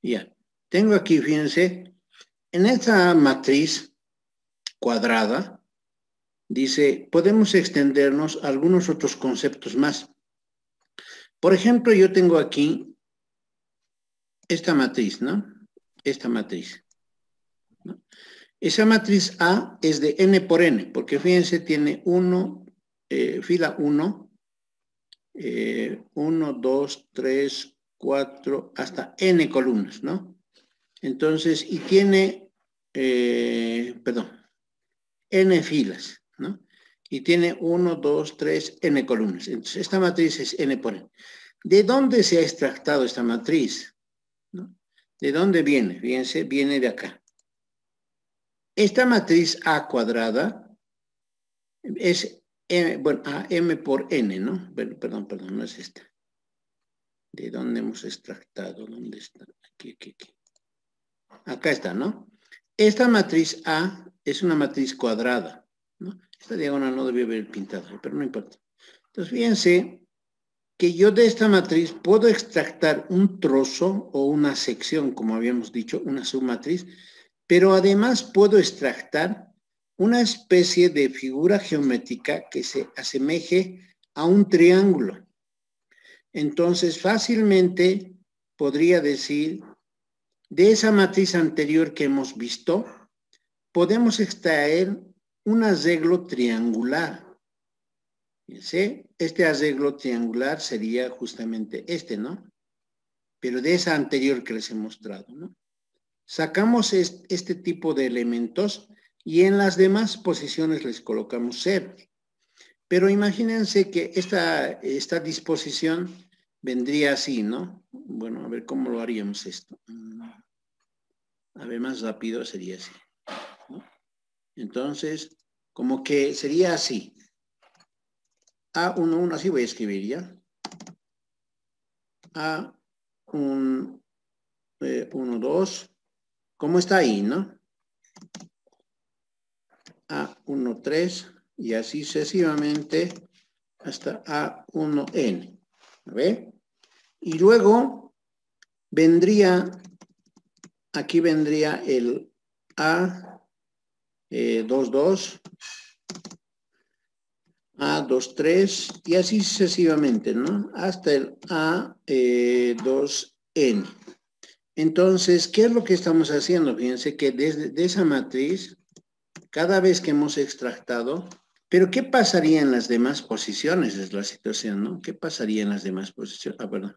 Ya. Tengo aquí, fíjense, en esta matriz cuadrada, dice, podemos extendernos a algunos otros conceptos más. Por ejemplo, yo tengo aquí esta matriz, ¿no? Esta matriz, ¿no? Esa matriz A es de n por n, porque fíjense, tiene fila 1, 1, 2, 3, 4, hasta n columnas, ¿no? Entonces, y tiene, perdón, n filas, ¿no? Y tiene 1, 2, 3, n columnas. Entonces, esta matriz es n por n. ¿De dónde se ha extractado esta matriz? ¿No? ¿De dónde viene? Fíjense, viene de acá. Esta matriz A cuadrada es, bueno, M por N, ¿no? Perdón, no es esta. ¿De dónde hemos extractado? ¿Dónde está? Aquí. Acá está, ¿no? Esta matriz A es una matriz cuadrada, ¿no? Esta diagonal no debió haber pintado, pero no importa. Entonces, fíjense que yo de esta matriz puedo extractar un trozo o una sección, como habíamos dicho, una submatriz, pero además puedo extractar una especie de figura geométrica que se asemeje a un triángulo. Entonces, fácilmente podría decir, de esa matriz anterior que hemos visto, podemos extraer un arreglo triangular. ¿Sí? Este arreglo triangular sería justamente este, ¿no? Pero de esa anterior que les he mostrado, ¿no? Sacamos este tipo de elementos y en las demás posiciones les colocamos ceros. Pero imagínense que esta disposición vendría así, ¿no? Bueno, a ver cómo lo haríamos esto. A ver, más rápido sería así, ¿no? Entonces, como que sería así. A1, así voy a escribir ya. A1, 1, 2. ¿Cómo está ahí, no? A1, 3. Y así sucesivamente hasta A1N. ¿A ver? Y luego vendría, aquí vendría el A22, A23 y así sucesivamente, ¿no? Hasta el A2N. Entonces, ¿qué es lo que estamos haciendo? Fíjense que desde esa matriz, cada vez que hemos extractado, pero ¿qué pasaría en las demás posiciones? Es la situación, ¿no? ¿Qué pasaría en las demás posiciones? Perdón.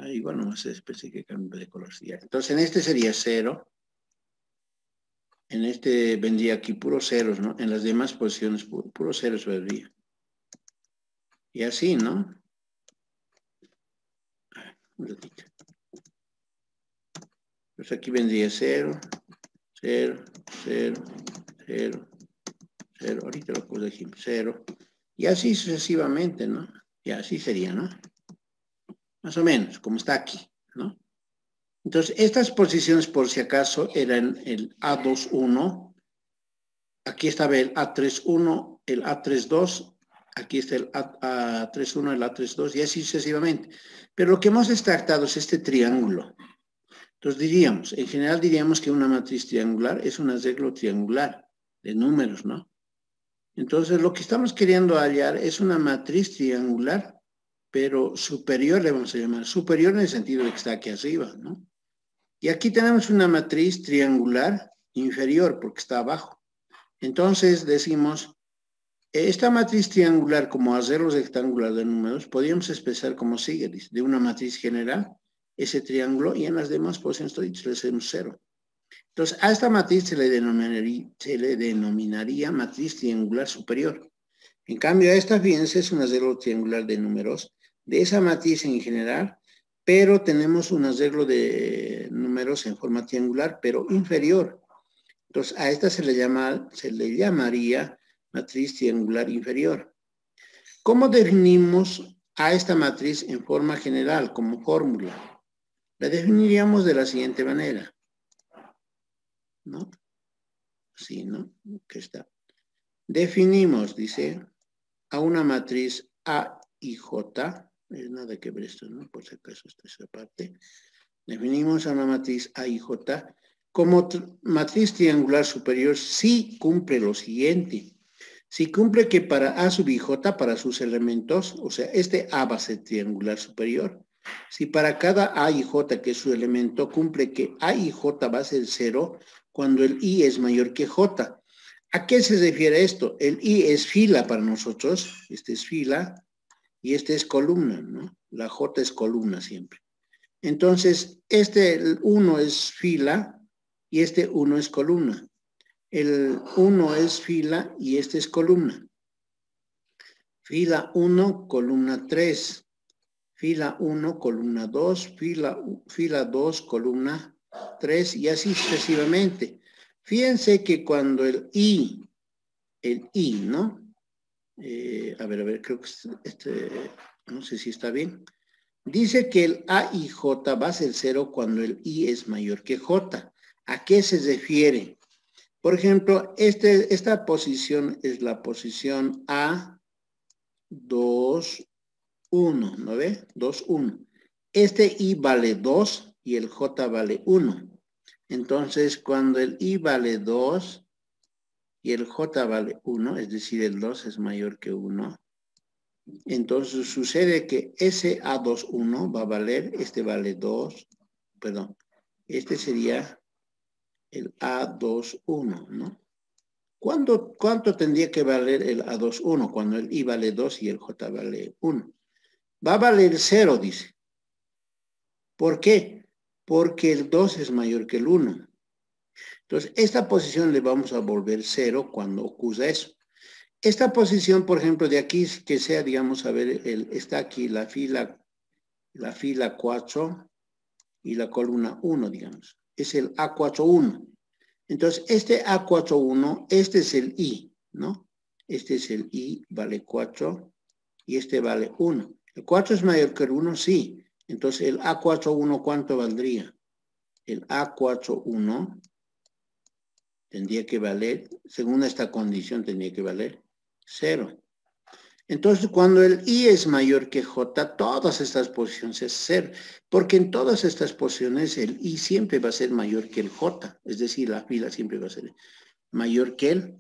Igual nomás especie que cambie de color. Entonces, en este sería 0. En este vendría aquí puros ceros, ¿no? En las demás posiciones, puros ceros vendría. Y así, ¿no? Un ratito. Pues aquí vendría 0, 0, 0, 0, 0. Ahorita lo corregimos, 0. Y así sucesivamente, ¿no? Y así sería, ¿no? Más o menos, como está aquí, ¿no? Entonces, estas posiciones, por si acaso, eran el A21. Aquí estaba el A31, el A32. Aquí está el A31, el A32, y así sucesivamente. Pero lo que hemos extractado es este triángulo. Entonces diríamos, en general diríamos que una matriz triangular es un arreglo triangular de números, ¿no? Entonces lo que estamos queriendo hallar es una matriz triangular, pero superior, le vamos a llamar, superior en el sentido de que está aquí arriba, ¿no? Y aquí tenemos una matriz triangular inferior, porque está abajo. Entonces decimos, esta matriz triangular como arreglo rectangular de números, podríamos expresar como sigue, dice, de una matriz general, ese triángulo, y en las demás posiciones le hacemos 0. Entonces, a esta matriz se le denominaría matriz triangular superior. En cambio, a esta, fíjense, es un arreglo triangular de números de esa matriz en general, pero tenemos un arreglo de números en forma triangular, pero inferior. Entonces, a esta se le llamaría matriz triangular inferior. ¿Cómo definimos a esta matriz en forma general, como fórmula? La definiríamos de la siguiente manera, ¿no? Sí, ¿no? Aquí está. Definimos, dice, a una matriz A y J, nada que ver esto, ¿no? Por si acaso esta es la parte. Definimos a una matriz A y J. Como matriz triangular superior, sí cumple lo siguiente. Sí cumple que para A sub y J, para sus elementos, o sea, este A va a ser triangular superior. Si para cada A y J, que es su elemento, cumple que A y J va a ser 0 cuando el I es mayor que J. ¿A qué se refiere esto? El I es fila para nosotros, este es fila, y este es columna, ¿no? La J es columna siempre. Entonces, el 1 es fila y este 1 es columna. El 1 es fila y este es columna. Fila 1, columna 3. Fila 1, columna 2. Fila 2, columna 3 y así sucesivamente. Fíjense que cuando el I, ¿no? A ver, creo que no sé si está bien. Dice que el A y J va a ser 0 cuando el I es mayor que J. ¿A qué se refiere? Por ejemplo, esta posición es la posición A, 2, 1, ¿no ve? 2, 1. Este I vale 2 y el J vale 1. Entonces, cuando el I vale 2 y el J vale 1, es decir, el 2 es mayor que 1, entonces sucede que ese A21 va a valer, este vale 2, perdón, este sería el A21, ¿no? ¿Cuánto tendría que valer el A21 cuando el I vale 2 y el J vale 1? Va a valer 0, dice. ¿Por qué? Porque el 2 es mayor que el 1. Entonces, esta posición le vamos a volver 0 cuando ocurra eso. Esta posición, por ejemplo, de aquí, que sea, digamos, a ver, está aquí la fila 4 y la columna 1, digamos. Es el A41. Entonces, este A41, este es el I, ¿no? Este es el I, vale 4, y este vale 1. ¿El 4 es mayor que el 1? Sí. Entonces, el A41, ¿cuánto valdría? El A41 tendría que valer, según esta condición, tendría que valer 0. Entonces, cuando el I es mayor que J, todas estas posiciones es 0, porque en todas estas posiciones el I siempre va a ser mayor que el J, es decir, la fila siempre va a ser mayor que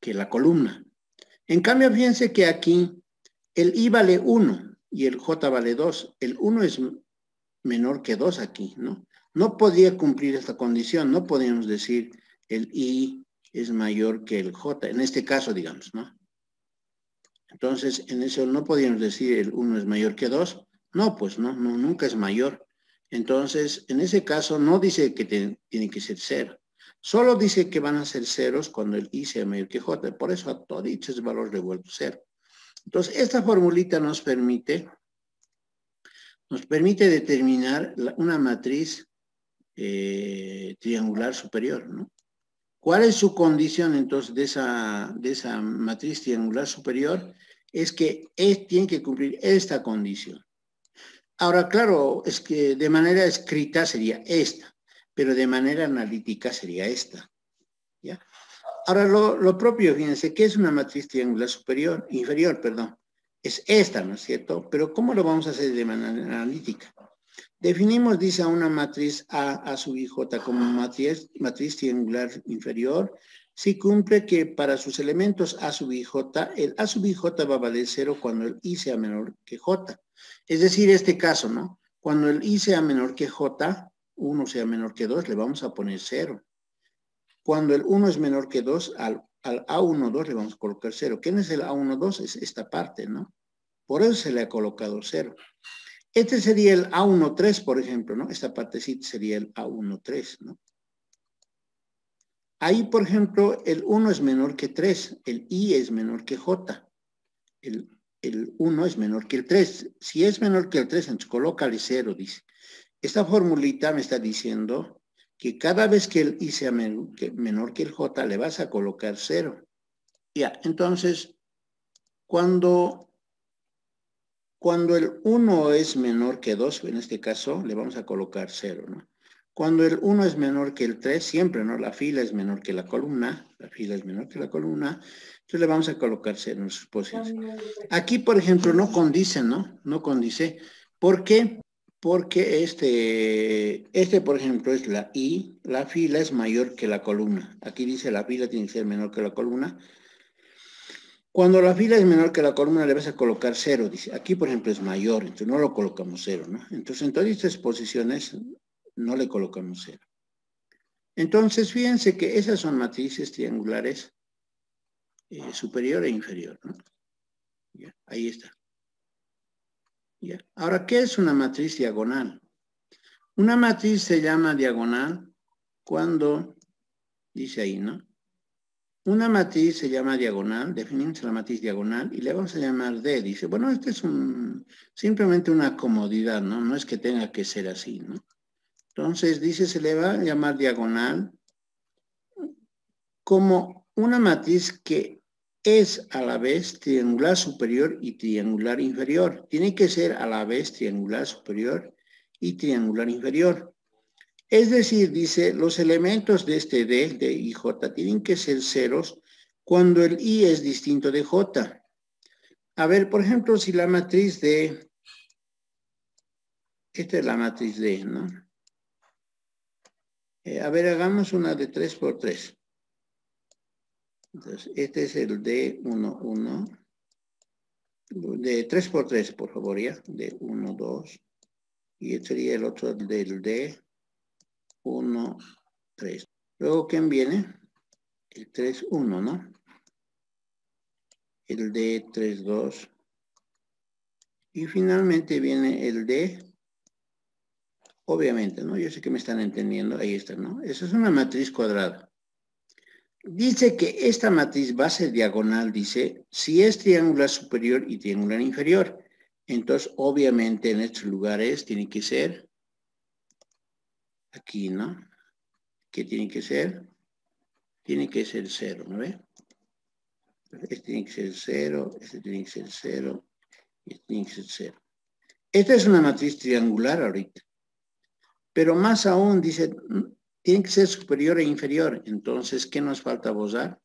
la columna. En cambio, fíjense que aquí el I vale 1 y el J vale 2. El 1 es menor que 2 aquí, ¿no? No podría cumplir esta condición, no podríamos decir el I es mayor que el J, en este caso, digamos, ¿no? Entonces, en eso no podríamos decir el 1 es mayor que 2. No, pues no, nunca es mayor. Entonces, en ese caso, no dice que tiene que ser 0. Solo dice que van a ser ceros cuando el I sea mayor que J. Por eso a todo dicho valor le vuelvo 0. Entonces, esta formulita nos permite determinar una matriz triangular superior, ¿no? ¿Cuál es su condición entonces de esa matriz triangular superior? Es que tiene que cumplir esta condición. Ahora, claro, es que de manera escrita sería esta, pero de manera analítica sería esta, ¿ya? Ahora, lo propio, fíjense, ¿qué es una matriz triangular inferior, perdón? Es esta, ¿no es cierto? Pero ¿cómo lo vamos a hacer de manera analítica? Definimos, dice, a una matriz A sub i J como matriz triangular inferior si cumple que para sus elementos A sub i J, el A sub i J va a valer 0 cuando el I sea menor que J. Es decir, este caso, ¿no? Cuando el I sea menor que J, 1 sea menor que 2, le vamos a poner 0. Cuando el 1 es menor que 2, al A12 le vamos a colocar 0. ¿Quién es el A12? Es esta parte, ¿no? Por eso se le ha colocado 0. Este sería el A13, por ejemplo, ¿no? Esta partecita sería el A13, ¿no? Ahí, por ejemplo, el 1 es menor que 3, el I es menor que J. El 1 es menor que el 3. Si es menor que el 3, entonces colócale 0, dice. Esta formulita me está diciendo que cada vez que el I sea menor que el J, le vas a colocar 0. Ya, entonces, cuando el 1 es menor que 2, en este caso, le vamos a colocar 0, ¿no? Cuando el 1 es menor que el 3, siempre, ¿no? La fila es menor que la columna, entonces le vamos a colocar 0 en sus posiciones. Aquí, por ejemplo, no condice, ¿no? No condice. ¿Por qué? porque este, por ejemplo, es la I, la fila es mayor que la columna. Aquí dice la fila tiene que ser menor que la columna. Cuando la fila es menor que la columna le vas a colocar 0, dice. Aquí, por ejemplo, es mayor, entonces no lo colocamos 0, ¿no? Entonces, en todas estas posiciones no le colocamos 0. Entonces, fíjense que esas son matrices triangulares superior e inferior, ¿no? Ya, ahí está. Ya. Ahora, ¿qué es una matriz diagonal? Una matriz se llama diagonal cuando, dice ahí, ¿no? Una matriz se llama diagonal, definimos la matriz diagonal y le vamos a llamar D. Dice, bueno, este es simplemente una comodidad, ¿no? No es que tenga que ser así, ¿no? Entonces, dice, se le va a llamar diagonal como una matriz que es a la vez triangular superior y triangular inferior. Tiene que ser a la vez triangular superior y triangular inferior. Es decir, dice, los elementos de este D, de I, J, tienen que ser ceros cuando el I es distinto de J. A ver, por ejemplo, si la matriz D, esta es la matriz D, ¿no? A ver, hagamos una de 3 por 3. Entonces, este es el D1, 1. De 3 por 3, por favor, ya. De 1, 2. Y este sería el otro del D1, 3. Luego, ¿quién viene? El 3, 1, ¿no? El D3, 2. Y finalmente viene el D, obviamente, ¿no? Yo sé que me están entendiendo, ahí está, ¿no? Esa es una matriz cuadrada. Dice que esta matriz va a ser diagonal, dice, si es triangular superior y triangular inferior. Entonces, obviamente, en estos lugares tiene que ser aquí, ¿no? ¿Qué tiene que ser? Tiene que ser 0, ¿no ve? Este tiene que ser 0, este tiene que ser 0, y este tiene que ser 0. Esta es una matriz triangular ahorita. Pero más aún, dice, tiene que ser superior e inferior. Entonces, ¿qué nos falta borrar?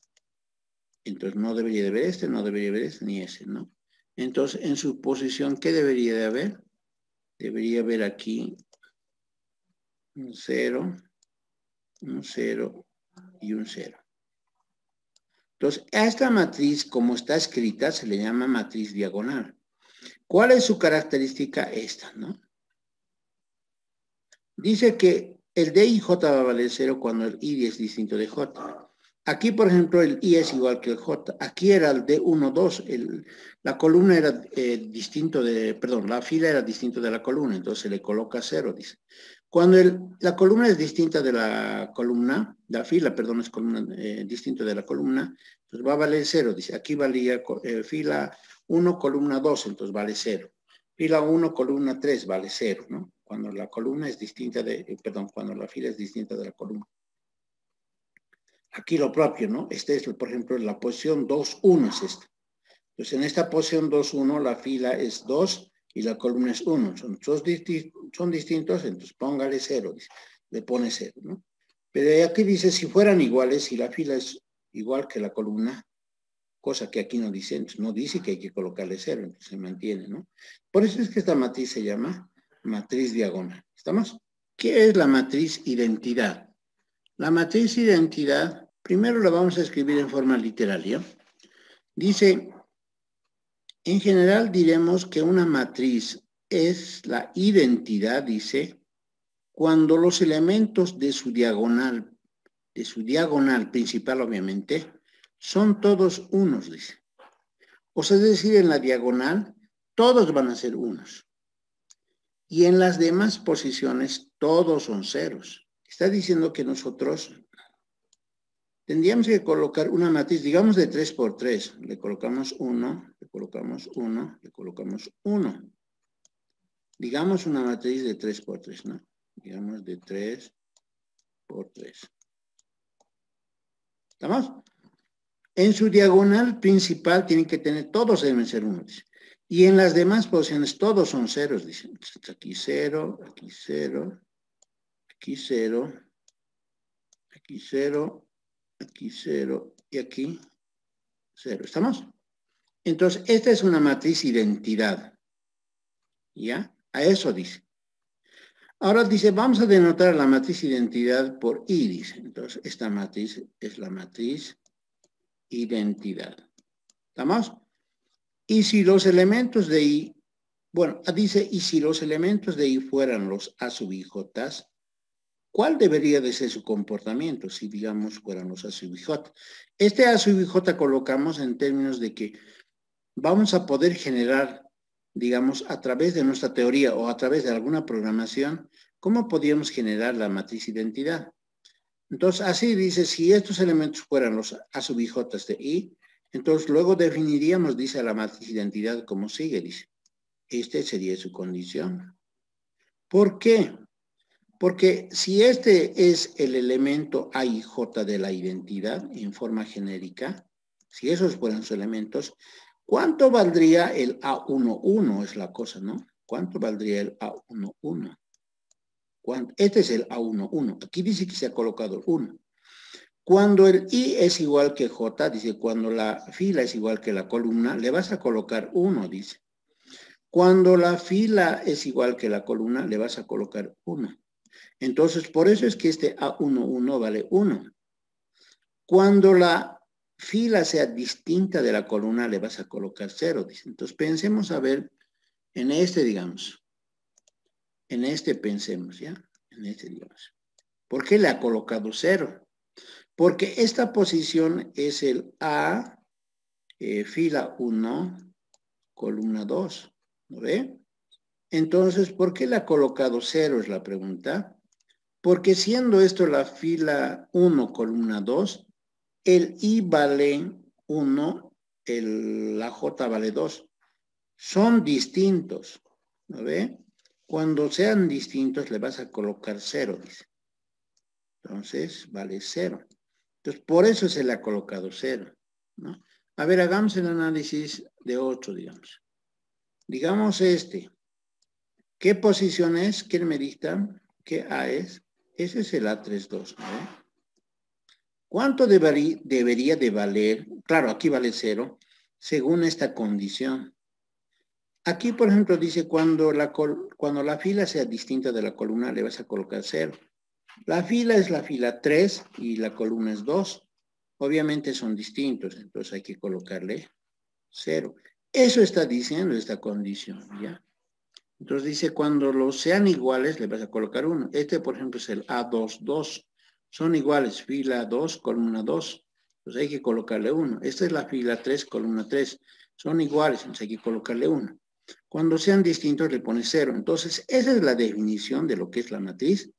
Entonces, no debería de haber este, no debería haber este, ni ese, ¿no? Entonces, en su posición, ¿qué debería de haber? Debería haber aquí un 0 y un 0. Entonces, a esta matriz, como está escrita, se le llama matriz diagonal. ¿Cuál es su característica? Esta, ¿no? Dice que el D y J va a valer 0 cuando el I es distinto de J. Aquí, por ejemplo, el I es igual que el J. Aquí era el D1, 2. La columna era distinto de, perdón, la fila era distinto de la columna, entonces se le coloca 0, dice. Cuando la columna es distinta de la columna, la fila, perdón, es columna, distinto de la columna, pues va a valer 0, dice. Aquí valía fila 1, columna 2, entonces vale 0. Fila 1, columna 3, vale 0, ¿no? Cuando la columna es distinta de, perdón, cuando la fila es distinta de la columna. Aquí lo propio, ¿no? Este es, por ejemplo, la posición 2, 1 es esta. Entonces, en esta posición 2, 1, la fila es 2 y la columna es 1. Son distintos, entonces póngale 0, dice. Le pone 0, ¿no? Pero aquí dice, si fueran iguales, si la fila es igual que la columna, cosa que aquí no dice, entonces no dice que hay que colocarle 0, entonces se mantiene, ¿no? Por eso es que esta matriz se llama matriz diagonal. ¿Estamos? ¿Qué es la matriz identidad? La matriz identidad, primero la vamos a escribir en forma literaria. Dice, en general diremos que una matriz es la identidad, dice, cuando los elementos de su diagonal principal, obviamente, son todos unos, dice. O sea, es decir, en la diagonal, todos van a ser unos. Y en las demás posiciones, todos son ceros. Está diciendo que nosotros tendríamos que colocar una matriz, digamos de 3 por 3. Le colocamos 1, le colocamos 1, le colocamos 1. Digamos una matriz de 3 por 3, ¿no? Digamos de 3 por 3. ¿Estamos? En su diagonal principal tienen que tener, todos deben ser 1. Y en las demás posiciones todos son ceros, dicen. Aquí 0, aquí 0, aquí 0, aquí 0, aquí 0 y aquí 0. ¿Estamos? Entonces, esta es una matriz identidad. ¿Ya? A eso dice. Ahora dice, vamos a denotar la matriz identidad por I, dice. Entonces, esta matriz es la matriz identidad. ¿Estamos? Y si los elementos de I, bueno, dice, y si los elementos de I fueran los A sub I J, ¿cuál debería de ser su comportamiento si, digamos, fueran los A sub I J? Este A sub I J colocamos en términos de que vamos a poder generar, digamos, a través de nuestra teoría o a través de alguna programación, ¿cómo podríamos generar la matriz identidad? Entonces, así dice, si estos elementos fueran los A sub I J de I, entonces luego definiríamos, dice, la matriz identidad como sigue, dice. Este sería su condición. ¿Por qué? Porque si este es el elemento A y J de la identidad en forma genérica, si esos fueran sus elementos, ¿cuánto valdría el A11? Es la cosa, ¿no? ¿Cuánto valdría el A11? Este es el A11. Aquí dice que se ha colocado 1. Cuando el I es igual que J, dice, cuando la fila es igual que la columna, le vas a colocar 1, dice. Cuando la fila es igual que la columna, le vas a colocar 1. Entonces, por eso es que este A11 vale 1. Cuando la fila sea distinta de la columna, le vas a colocar 0, dice. Entonces, pensemos a ver en este, digamos. En este pensemos, ¿ya? En este, digamos. ¿Por qué le ha colocado 0? Porque esta posición es el A, fila 1, columna 2. ¿No ve? Entonces, ¿por qué le ha colocado 0? Es la pregunta. Porque siendo esto la fila 1, columna 2, el I vale 1, la J vale 2. Son distintos. ¿No ve? Cuando sean distintos le vas a colocar 0, dice. Entonces, vale 0. Entonces, por eso se le ha colocado 0, ¿no? A ver, hagamos el análisis de 8, digamos. Digamos este. ¿Qué posición es? ¿Quién me dicta? ¿Qué A es? Ese es el A32, ¿no? ¿Cuánto debería de valer? Claro, aquí vale 0, según esta condición. Aquí, por ejemplo, dice cuando la fila sea distinta de la columna, le vas a colocar 0. La fila es la fila 3 y la columna es 2. Obviamente son distintos, entonces hay que colocarle 0. Eso está diciendo esta condición, ¿ya? Entonces dice, cuando los sean iguales, le vas a colocar 1. Este, por ejemplo, es el A22. Son iguales, fila 2, columna 2. Entonces hay que colocarle 1. Esta es la fila 3, columna 3. Son iguales, entonces hay que colocarle 1. Cuando sean distintos, le pones 0. Entonces, esa es la definición de lo que es la matriz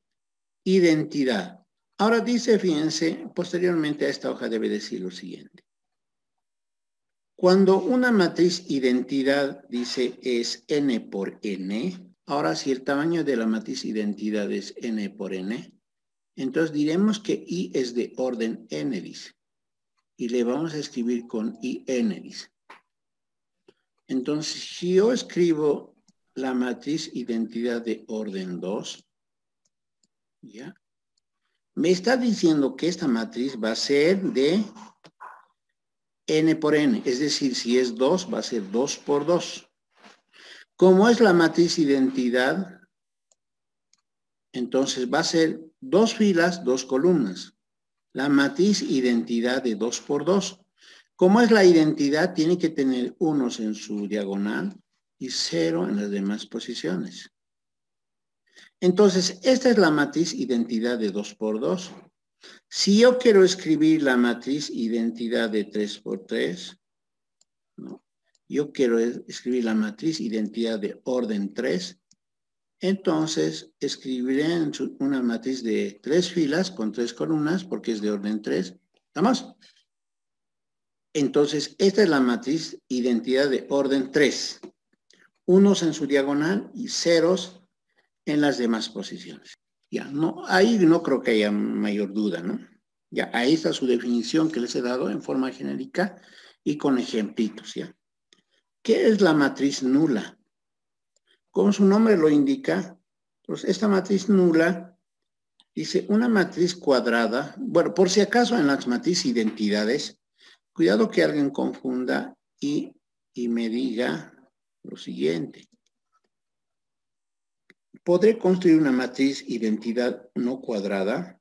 identidad. Ahora dice, fíjense, posteriormente a esta hoja debe decir lo siguiente. Cuando una matriz identidad dice es n por n, ahora si el tamaño de la matriz identidad es n por n, entonces diremos que I es de orden n, dice. Y le vamos a escribir con IN, dice. Entonces, si yo escribo la matriz identidad de orden 2, ¿ya? Me está diciendo que esta matriz va a ser de n por n, es decir, si es 2, va a ser 2 por 2. Como es la matriz identidad, entonces va a ser 2 filas, 2 columnas. La matriz identidad de 2 por 2. Como es la identidad, tiene que tener unos en su diagonal y 0 en las demás posiciones. Entonces, esta es la matriz identidad de 2 por 2. Si yo quiero escribir la matriz identidad de 3 por 3, ¿no? Yo quiero escribir la matriz identidad de orden 3, entonces escribiré una matriz de 3 filas con 3 columnas porque es de orden 3. ¿Estamos? Entonces, esta es la matriz identidad de orden 3. Unos en su diagonal y ceros en las demás posiciones. Ya, no, ahí no creo que haya mayor duda, ¿no? Ya, ahí está su definición que les he dado en forma genérica y con ejemplitos, ¿ya? ¿Qué es la matriz nula? Como su nombre lo indica, pues esta matriz nula dice una matriz cuadrada. Bueno, por si acaso en las matrices identidades, cuidado que alguien confunda y me diga lo siguiente. ¿podré construir una matriz identidad no cuadrada?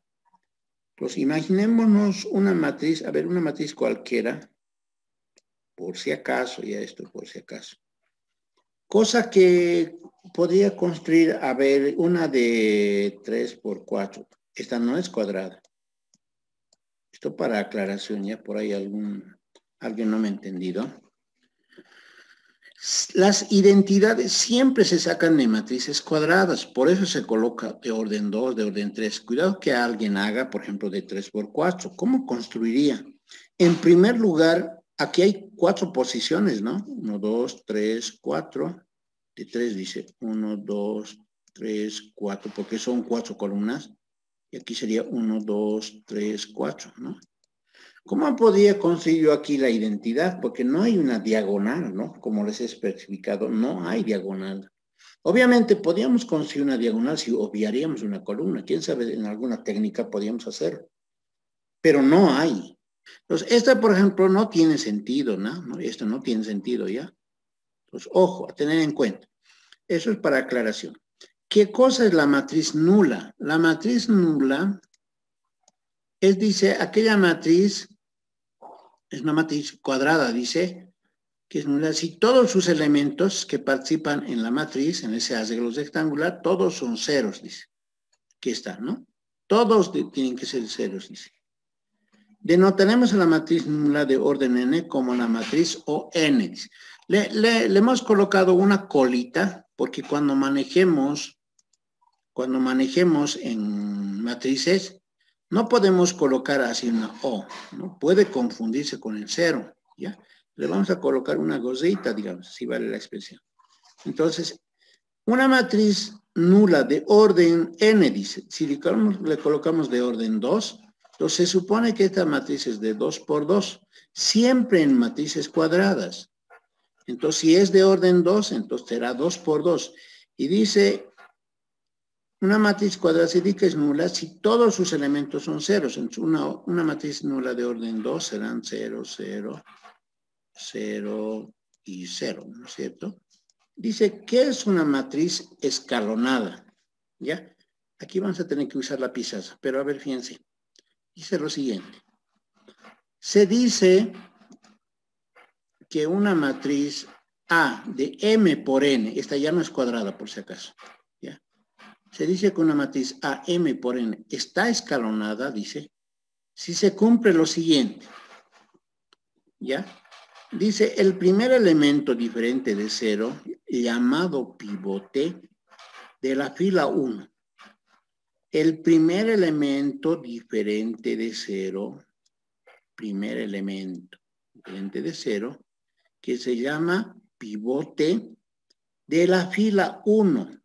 Pues imaginémonos una matriz, a ver, una matriz cualquiera, por si acaso, ya esto por si acaso. Cosa que podría construir, a ver, una de 3 por 4. Esta no es cuadrada. Esto para aclaración, ya por ahí alguien no me ha entendido. Las identidades siempre se sacan de matrices cuadradas, por eso se coloca de orden 2, de orden 3. Cuidado que alguien haga, por ejemplo, de 3 por 4. ¿Cómo construiría? En primer lugar, aquí hay 4 posiciones, ¿no? 1, 2, 3, 4. De 3 dice 1, 2, 3, 4, porque son 4 columnas. Y aquí sería 1, 2, 3, 4, ¿no? ¿Cómo podría construir yo aquí la identidad? Porque no hay una diagonal, ¿no? Como les he especificado, no hay diagonal. Obviamente podríamos construir una diagonal si obviaríamos una columna. Quién sabe, en alguna técnica podríamos hacerlo. Pero no hay. Entonces, esta, por ejemplo, no tiene sentido, ¿no? Esto no tiene sentido, ¿ya? Entonces, ojo, a tener en cuenta. Eso es para aclaración. ¿Qué cosa es la matriz nula? La matriz nula es, dice, aquella matriz, es una matriz cuadrada, dice, que es nula si todos sus elementos que participan en la matriz, en ese arreglo rectangular, todos son ceros, dice. Aquí está, ¿no? Todos tienen que ser ceros, dice. Denotaremos a la matriz nula de orden n como la matriz ON. Dice. Le hemos colocado una colita, porque cuando manejemos en matrices, no podemos colocar así una O, ¿no? Puede confundirse con el cero, ¿ya? Le vamos a colocar una gorrita, digamos, si vale la expresión. Entonces, una matriz nula de orden n, dice, si le colocamos de orden 2, entonces se supone que esta matriz es de 2 por 2, siempre en matrices cuadradas. Entonces, si es de orden 2, entonces será 2 por 2. Y dice, una matriz cuadrada es nula si todos sus elementos son ceros. Entonces, una matriz nula de orden 2 serán 0, 0, 0 y 0, ¿no es cierto? Dice, ¿qué es una matriz escalonada? ¿Ya? Aquí vamos a tener que usar la pizarra, pero a ver, fíjense. Dice lo siguiente. Se dice que una matriz A de M por N, esta ya no es cuadrada por si acaso, ¿ya? Se dice que una matriz A, M por N está escalonada, dice, si se cumple lo siguiente, ¿ya? Dice, el primer elemento diferente de 0, llamado pivote, de la fila 1. El primer elemento diferente de 0, primer elemento diferente de 0, que se llama pivote de la fila 1,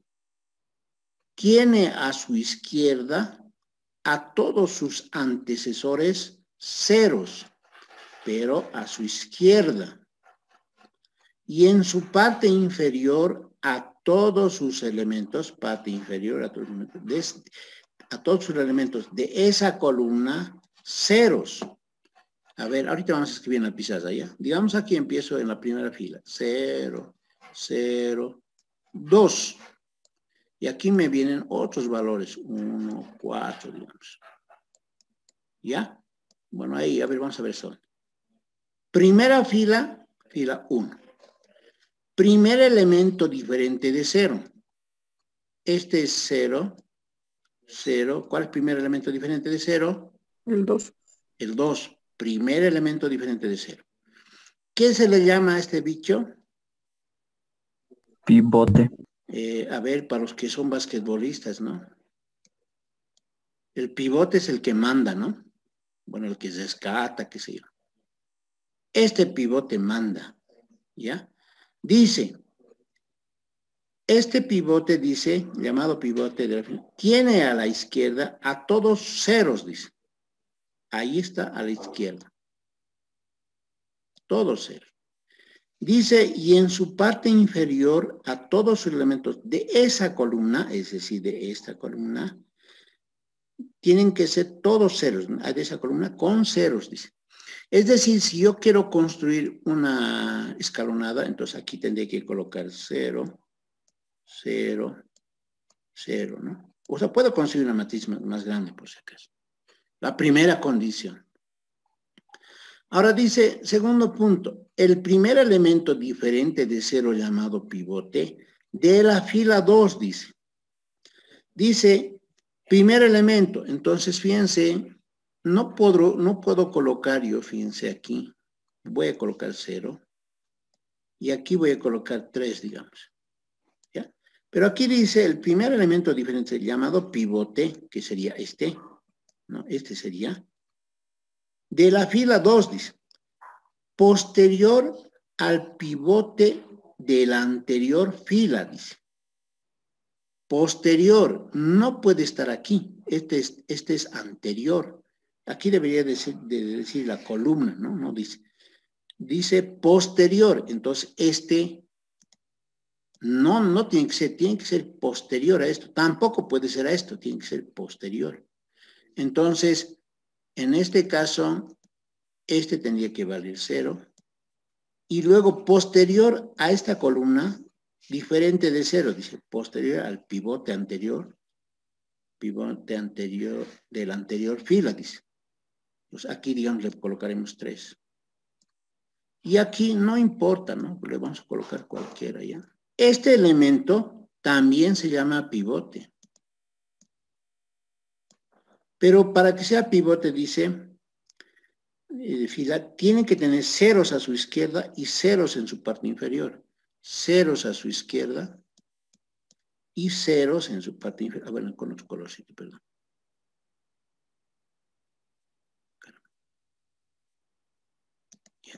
tiene a su izquierda a todos sus antecesores ceros, pero a su izquierda. Y en su parte inferior a todos sus elementos, parte inferior a todos sus elementos de esa columna, ceros. A ver, ahorita vamos a escribir en la pizarra, ¿ya? Digamos aquí empiezo en la primera fila. 0, 0, 2. Y aquí me vienen otros valores. 1, 4, digamos. ¿Ya? Bueno, ahí, a ver, vamos a ver eso. Primera fila, fila 1. Primer elemento diferente de 0. Este es 0, 0. ¿Cuál es el primer elemento diferente de 0? El 2. El 2. Primer elemento diferente de 0. ¿Qué se le llama a este bicho? Pivote. A ver, para los que son basquetbolistas, ¿no? El pivote es el que manda, ¿no? Bueno, el que rescata, qué sé yo. Este pivote manda, ¿ya? Dice, este pivote dice, llamado pivote de la fila, tiene a la izquierda a todos ceros, dice. Ahí está a la izquierda. Todos ceros. Dice, y en su parte inferior a todos sus elementos de esa columna, es decir, de esta columna, tienen que ser todos ceros, ¿no? De esa columna con ceros, dice. Es decir, si yo quiero construir una escalonada, entonces aquí tendré que colocar 0, 0, 0, ¿no? O sea, puedo construir una matriz más grande, por si acaso. La primera condición. Ahora dice, segundo punto, el primer elemento diferente de 0 llamado pivote de la fila 2, dice. Dice, primer elemento, entonces fíjense, no puedo colocar yo, fíjense aquí, voy a colocar 0, y aquí voy a colocar 3, digamos. ¿Ya? Pero aquí dice, el primer elemento diferente llamado pivote, que sería este, ¿no? Este sería, de la fila 2, dice, posterior al pivote de la anterior fila, dice. Posterior, no puede estar aquí, este es anterior. Aquí debería decir la columna, ¿no? No dice posterior, entonces este no tiene que ser posterior a esto, tampoco puede ser a esto, tiene que ser posterior. Entonces, en este caso, este tendría que valer 0, y luego posterior a esta columna, diferente de 0, dice posterior al pivote anterior de la anterior fila, dice. Pues aquí, digamos, le colocaremos 3. Y aquí no importa, ¿no? Le vamos a colocar cualquiera ya. Este elemento también se llama pivote. Pero para que sea pivote, dice, fila, tiene que tener ceros a su izquierda y ceros en su parte inferior. Ceros a su izquierda y ceros en su parte inferior. Bueno, con otro colorcito, perdón.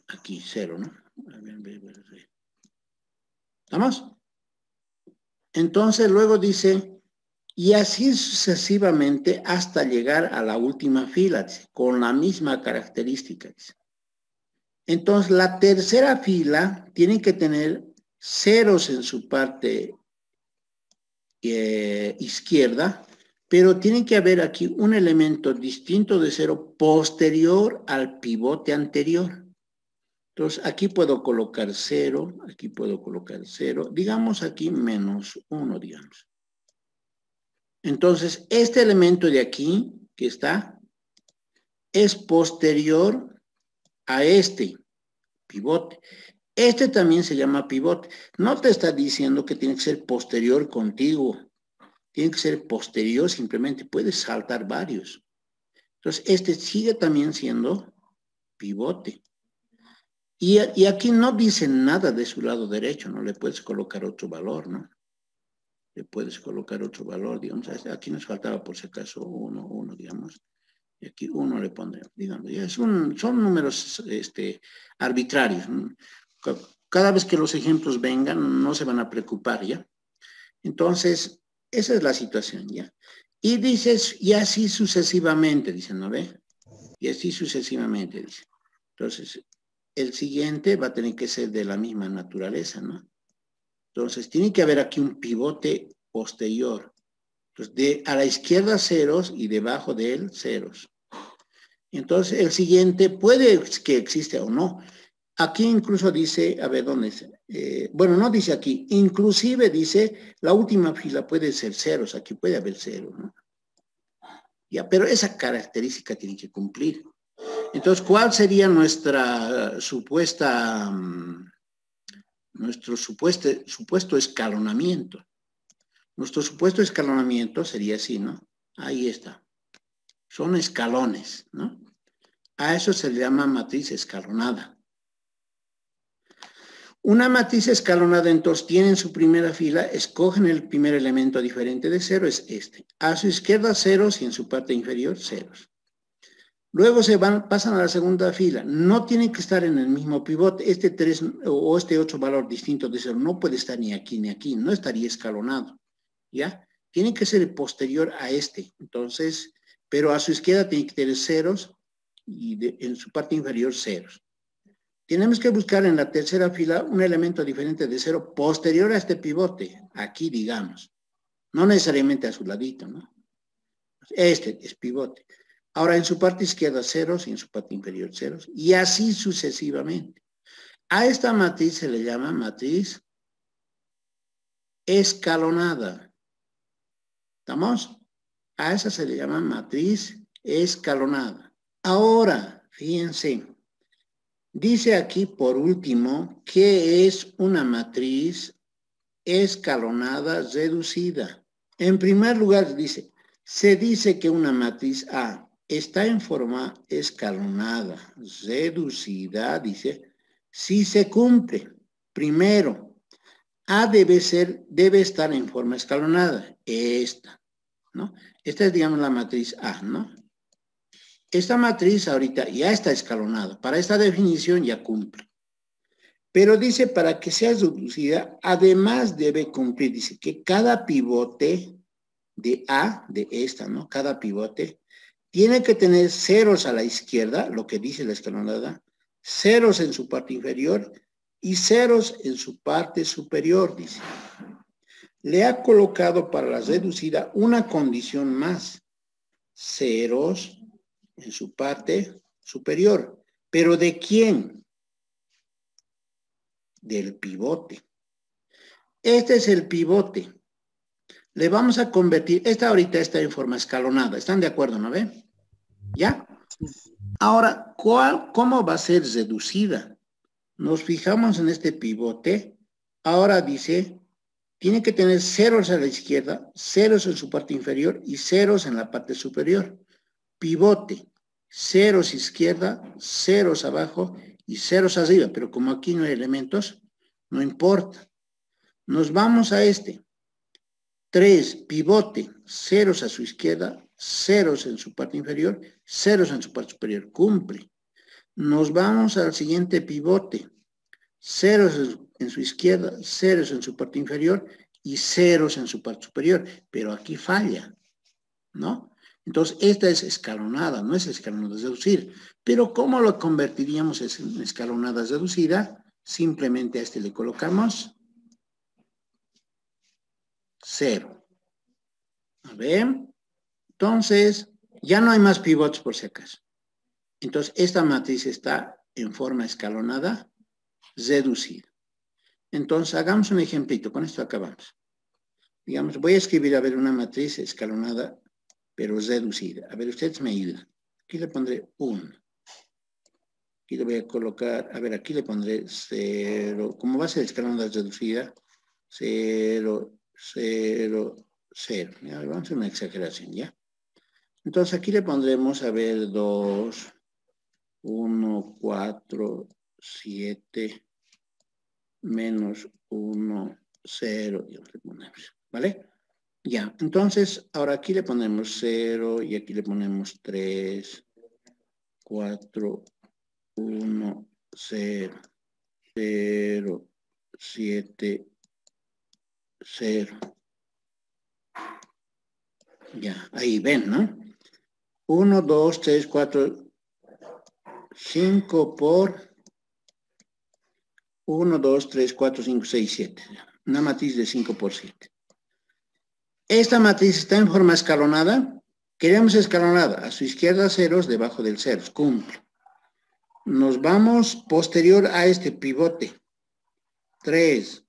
Aquí 0, ¿no? ¿Estamos? Entonces luego dice, y así sucesivamente hasta llegar a la última fila, dice, con la misma característica. Dice. Entonces la tercera fila tiene que tener ceros en su parte izquierda, pero tiene que haber aquí un elemento distinto de 0 posterior al pivote anterior. Entonces, aquí puedo colocar 0, aquí puedo colocar 0, digamos aquí menos 1, digamos. Entonces, este elemento de aquí, que está, es posterior a este pivote. Este también se llama pivote. No te está diciendo que tiene que ser posterior contiguo. Tiene que ser posterior simplemente. Puedes saltar varios. Entonces, este sigue también siendo pivote. Y aquí no dice nada de su lado derecho, ¿no? Le puedes colocar otro valor, ¿no? Le puedes colocar otro valor, digamos. Aquí nos faltaba por si acaso 1, digamos. Y aquí 1 le pondremos, digamos. Ya son números arbitrarios, ¿no? Cada vez que los ejemplos vengan, no se van a preocupar, ¿ya? Entonces, esa es la situación, ¿ya? Y dices, y así sucesivamente, dice, ¿no ve? Y así sucesivamente, dice. Entonces, el siguiente va a tener que ser de la misma naturaleza, ¿no? Entonces, tiene que haber aquí un pivote posterior. Entonces, a la izquierda ceros y debajo de él ceros. Entonces, el siguiente puede que existe o no. Aquí incluso dice, a ver, ¿dónde es? Bueno, no dice aquí, inclusive dice, la última fila puede ser ceros, aquí puede haber cero, ¿no? Ya, pero esa característica tiene que cumplir. Entonces, ¿cuál sería nuestro supuesto escalonamiento? Nuestro supuesto escalonamiento sería así, ¿no? Ahí está. Son escalones, ¿no? A eso se le llama matriz escalonada. Una matriz escalonada, entonces, tiene en su primera fila, escogen el primer elemento diferente de 0, es este. A su izquierda, ceros, y en su parte inferior, ceros. Luego pasan a la segunda fila. No tienen que estar en el mismo pivote. Este 3 o este 8 valor distinto de 0 no puede estar ni aquí ni aquí. No estaría escalonado. ¿Ya? Tiene que ser posterior a este. Entonces, pero a su izquierda tiene que tener ceros y en su parte inferior ceros. Tenemos que buscar en la tercera fila un elemento diferente de 0 posterior a este pivote. Aquí, digamos. No necesariamente a su ladito, ¿no? Este es pivote. Ahora, en su parte izquierda, ceros y en su parte inferior, ceros. Y así sucesivamente. A esta matriz se le llama matriz escalonada. ¿Estamos? A esa se le llama matriz escalonada. Ahora, fíjense, dice aquí por último que es una matriz escalonada reducida. En primer lugar se dice que una matriz A está en forma escalonada, reducida, dice, si se cumple. Primero, A debe estar en forma escalonada, esta, ¿no? Esta es, digamos, la matriz A, ¿no? Esta matriz ahorita ya está escalonada. Para esta definición ya cumple. Pero dice, para que sea reducida, además debe cumplir, dice, que cada pivote de A, de esta, ¿no? Cada pivote, tiene que tener ceros a la izquierda, lo que dice la escalonada, ceros en su parte inferior y ceros en su parte superior, dice. Le ha colocado para la reducida una condición más, ceros en su parte superior. ¿Pero de quién? Del pivote. Este es el pivote. Le vamos a convertir, esta ahorita está en forma escalonada. ¿Están de acuerdo, no ven? ¿Ya? Ahora, ¿cómo va a ser reducida? Nos fijamos en este pivote. Ahora dice, tiene que tener ceros a la izquierda, ceros en su parte inferior y ceros en la parte superior. Pivote, ceros izquierda, ceros abajo y ceros arriba. Pero como aquí no hay elementos, no importa. Nos vamos a este. 3, pivote, ceros a su izquierda, ceros en su parte inferior, ceros en su parte superior. Cumple. Nos vamos al siguiente pivote. Ceros en su izquierda, ceros en su parte inferior y ceros en su parte superior. Pero aquí falla, ¿no? Entonces, esta es escalonada, no es escalonada reducida. Pero ¿cómo lo convertiríamos en escalonada reducida? Simplemente a este le colocamos 0. A ver, entonces, ya no hay más pivotes por si acaso. Entonces, esta matriz está en forma escalonada reducida. Entonces, hagamos un ejemplito, con esto acabamos. Digamos, voy a escribir, a ver, una matriz escalonada, pero reducida. A ver, ustedes me ayudan. Aquí le pondré 1. Aquí le voy a colocar, a ver, aquí le pondré 0. ¿Cómo va a ser escalonada reducida? 0, 0, 0. Ya, vamos a hacer una exageración, ¿ya? Entonces aquí le pondremos, a ver, 2, 1, 4, 7, menos 1, 0, y le ponemos, ¿vale? Ya, entonces ahora aquí le ponemos 0 y aquí le ponemos 3, 4, 1, 0, 0, 7, 0. Ya, ahí ven, ¿no? 1, 2, 3, 4, 5 por 1, 2, 3, 4, 5, 6, 7. Una matriz de 5 por 7. Esta matriz está en forma escalonada. Queremos escalonada. A su izquierda ceros, debajo del ceros. Cumple. Nos vamos posterior a este pivote. 3.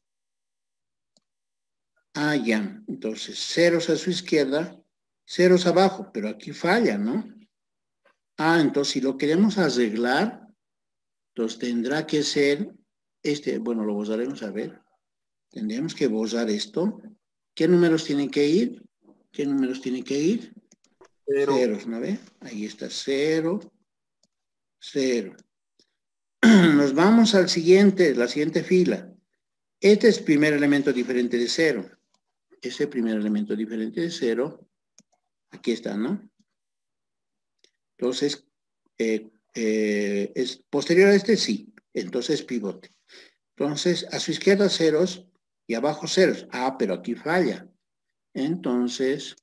Ah, ya. Entonces, ceros a su izquierda, ceros abajo. Pero aquí falla, ¿no? Ah, entonces si lo queremos arreglar, entonces tendrá que ser este. Bueno, lo borraremos a ver. Tendríamos que borrar esto. ¿Qué números tienen que ir? ¿Qué números tienen que ir? Ceros, ¿no ve? Ahí está, 0, 0. Nos vamos al siguiente, la siguiente fila. Este es el primer elemento diferente de 0. Ese primer elemento diferente de 0, aquí está, ¿no? Entonces, ¿es posterior a este? Sí. Entonces, pivote. Entonces, a su izquierda ceros y abajo ceros. Ah, pero aquí falla. Entonces,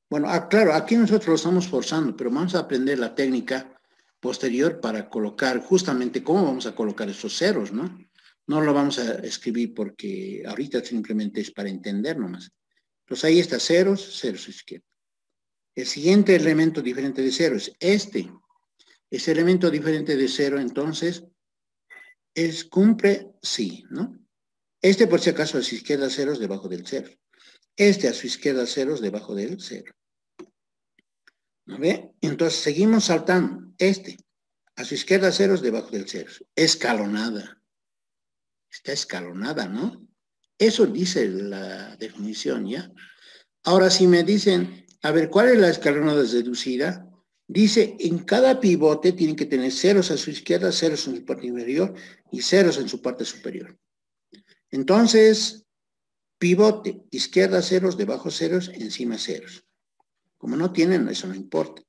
bueno, claro, aquí nosotros lo estamos forzando, pero vamos a aprender la técnica posterior para colocar justamente cómo vamos a colocar esos ceros, ¿no? No lo vamos a escribir porque ahorita simplemente es para entender nomás. Entonces ahí está ceros, ceros izquierda. El siguiente elemento diferente de cero es este. Ese elemento diferente de 0, entonces, cumple sí, ¿no? Este por si acaso a su izquierda ceros debajo del 0. Este a su izquierda ceros debajo del 0. ¿No ve? Entonces seguimos saltando. Este a su izquierda ceros debajo del 0. Escalonada. Está escalonada, ¿no? Eso dice la definición, ¿ya? Ahora, si me dicen, a ver, ¿cuál es la escalonada deducida? Dice, en cada pivote tienen que tener ceros a su izquierda, ceros en su parte inferior y ceros en su parte superior. Entonces, pivote, izquierda ceros, debajo ceros, encima ceros. Como no tienen, eso no importa.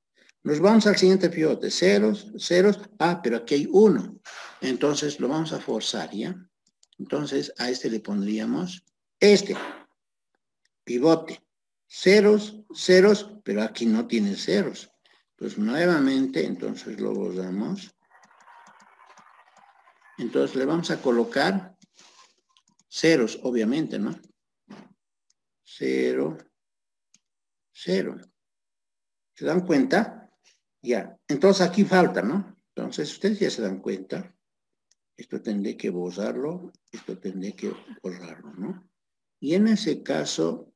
Nos vamos al siguiente pivote, ceros, ceros, pero aquí hay 1. Entonces, lo vamos a forzar, ¿ya? Entonces, a este le pondríamos pivote, ceros, ceros, pero aquí no tiene ceros. Pues nuevamente, entonces lo borramos. Entonces le vamos a colocar ceros, obviamente, ¿no? 0, 0. ¿Se dan cuenta? Ya. Entonces aquí falta, ¿no? Entonces ustedes ya se dan cuenta. Esto tendré que borrarlo, esto tendré que borrarlo, ¿no? Y en ese caso,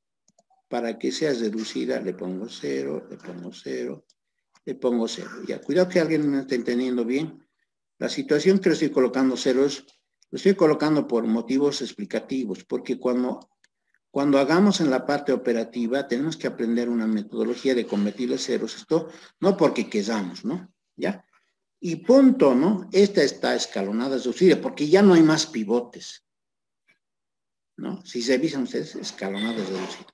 para que sea deducida, le pongo 0, le pongo 0, le pongo 0. Ya, cuidado que alguien me esté entendiendo bien. La situación que le estoy colocando ceros, lo estoy colocando por motivos explicativos, porque cuando hagamos en la parte operativa, tenemos que aprender una metodología de convertir los ceros. Esto no porque queramos, ¿no? ¿Ya? Y punto, ¿no? Esta está escalonada, reducida, porque ya no hay más pivotes, ¿no? Si se avisan ustedes, escalonada, reducida.